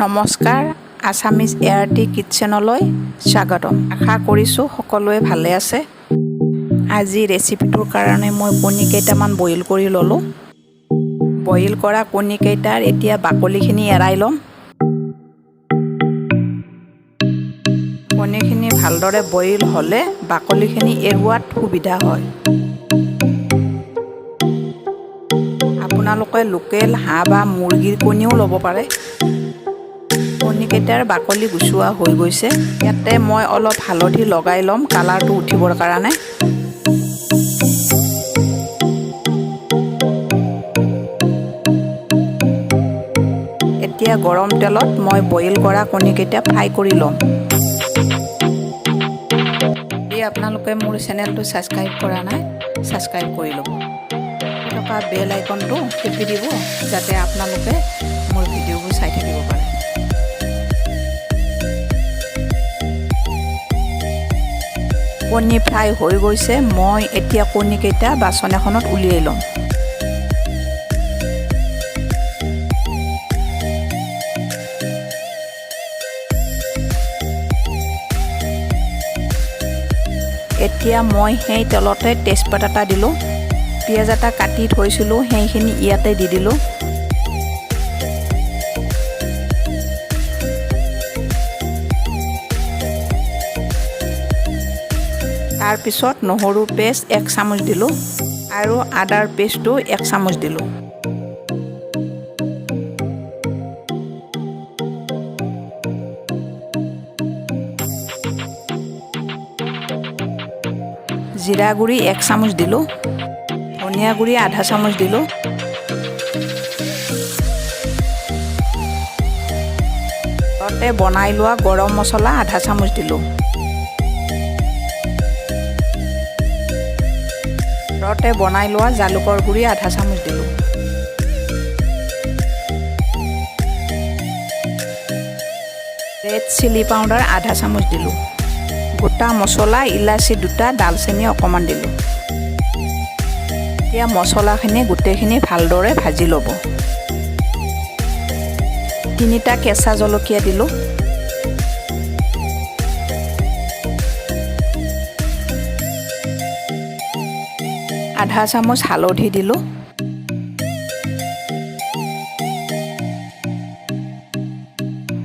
নমস্কাৰ Assamese ART কিটচেনলৈ স্বাগতম। আশা কৰিছোঁ সকলোৱে ভালে আছে। আজি ৰেচিপিটোৰ কাৰণে মই কণী কেইটামান বইল কৰি ল'লোঁ। বইল কৰা কণী কেইটাৰ এতিয়া বাকলিখিনি এৰাই ল'ম। কণীখিনি ভালদৰে বইল হ'লে বাকলিখিনি এৰুৱাত সুবিধা হয়। আপোনালোকে লোকেল হাঁহ বা মুৰ্গীৰ কণীও ল'ব পাৰে। কণীকেইটাৰ বাকলি গুচোৱা হৈ গৈছে। ইয়াতে মই অলপ হালধি লগাই ল'ম কালাৰটো উঠিবৰ কাৰণে। এতিয়া গৰম তেলত মই বইল কৰা কণীকেইটা ফ্ৰাই কৰি ল'ম। যদি আপোনালোকে মোৰ চেনেলটো ছাবস্ক্ৰাইব কৰা নাই, ছাবস্ক্ৰাইব কৰি ল'ব। থকা বেল আইকনটো টিপি দিব যাতে আপোনালোকে মোৰ ভিডিঅ'বোৰ চাই থাকিব পাৰে। কণী ফ্ৰাই হৈ গৈছে। মই এতিয়া কণীকেইটা বাচন এখনত উলিয়াই ল'ম। এতিয়া মই সেই তেলতে তেজপাত এটা দিলোঁ। পিঁয়াজ এটা কাটি থৈছিলোঁ, সেইখিনি ইয়াতে দি দিলোঁ। তাৰপিছত নহৰু পেষ্ট 1 চামুচ দিলোঁ আৰু আদাৰ পেষ্টটো 1 চামুচ দিলোঁ। জিৰা গুড়ি 1 চামুচ দিলোঁ। ধনিয়া গুড়ি আধা চামুচ দিলোঁ। ঘৰতে বনাই লোৱা গৰম মছলা আধা চামুচ দিলোঁ। ঘৰতে বনাই লোৱা জালুকৰ গুড়ি আধা চামুচ দিলোঁ। ৰেড চিলি পাউডাৰ আধা চামুচ দিলোঁ। গোটা মছলা ইলাচি 2টা, ডালচেনি অকণমান দিলোঁ। এতিয়া মছলাখিনি গোটেইখিনি ভালদৰে ভাজি ল'ব। 3টা কেঁচা জলকীয়া দিলোঁ। আধা চামুচ হালধি দিলোঁ।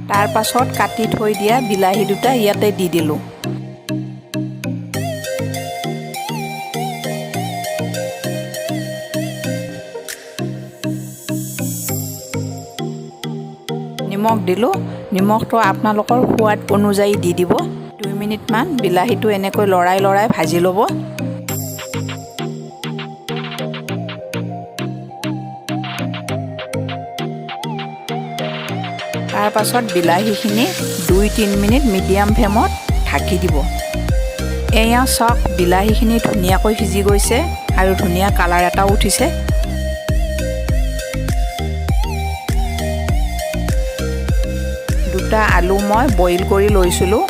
তাৰ পাছত কাটি থৈ দিয়া বিলাহী 2টা ইয়াতে দি দিলোঁ। নিমখ দিলোঁ। নিমখটো আপোনালোকৰ সোৱাদ অনুযায়ী দি দিব। 2 মিনিটমান বিলাহীটো এনেকৈ লৰাই লৰাই ভাজি ল'ব। তাৰ পাছত বিলাহীখিনি 2-3 মিনিট মিডিয়াম ফ্লেমত ঢাকি দিব। এয়া চাওক, বিলাহীখিনি ধুনীয়াকৈ সিজি গৈছে আৰু ধুনীয়া কালাৰ এটাও উঠিছে। দুটা আলু মই বইল কৰি লৈছিলোঁ।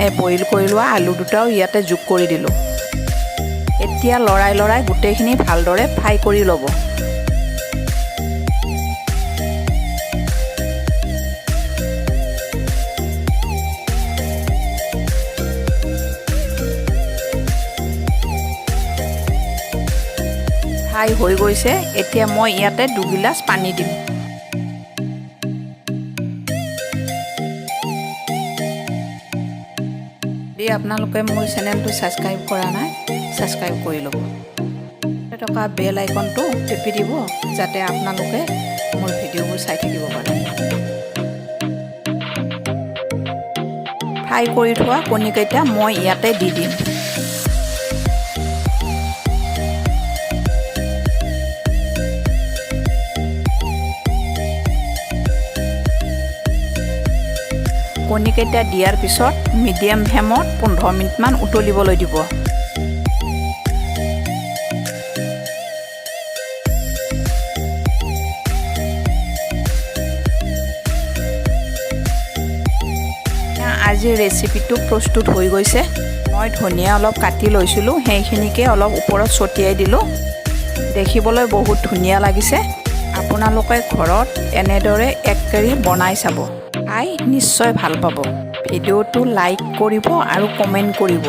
এই বইল কৰি লোৱা আলু 2টাও ইয়াতে যোগ কৰি দিলোঁ। এতিয়া লৰাই লৰাই গোটেইখিনি ভালদৰে ফ্ৰাই কৰি ল'ব। ফ্ৰাই হৈ গৈছে। এতিয়া মই ইয়াতে 2 গিলাচ পানী দিম। যদি আপোনালোকে মোৰ চেনেলটো ছাবস্ক্ৰাইব কৰা নাই, ছাবস্ক্ৰাইব কৰি ল'ব। থকা বেল আইকনটো টিপি দিব যাতে আপোনালোকে মোৰ ভিডিঅ'বোৰ চাই থাকিব পাৰে। ফ্ৰাই কৰি থোৱা কণীকেইটা মই ইয়াতে দি দিম। কণীকেইটা দিয়াৰ পিছত মিডিয়াম ফ্লেমত 15 মিনিটমান উতলিবলৈ দিব। আজিৰ ৰেচিপিটো প্ৰস্তুত হৈ গৈছে। মই ধনিয়া অলপ কাটি লৈছিলোঁ, সেইখিনিকে অলপ ওপৰত ছটিয়াই দিলোঁ। দেখিবলৈ বহুত ধুনীয়া লাগিছে। আপোনালোকে ঘৰত এনেদৰে 1 কেজি বনাই চাব। খাই নিশ্চয় ভাল পাব। ভিডিঅ'টো লাইক কৰিব আৰু কমেণ্ট কৰিব।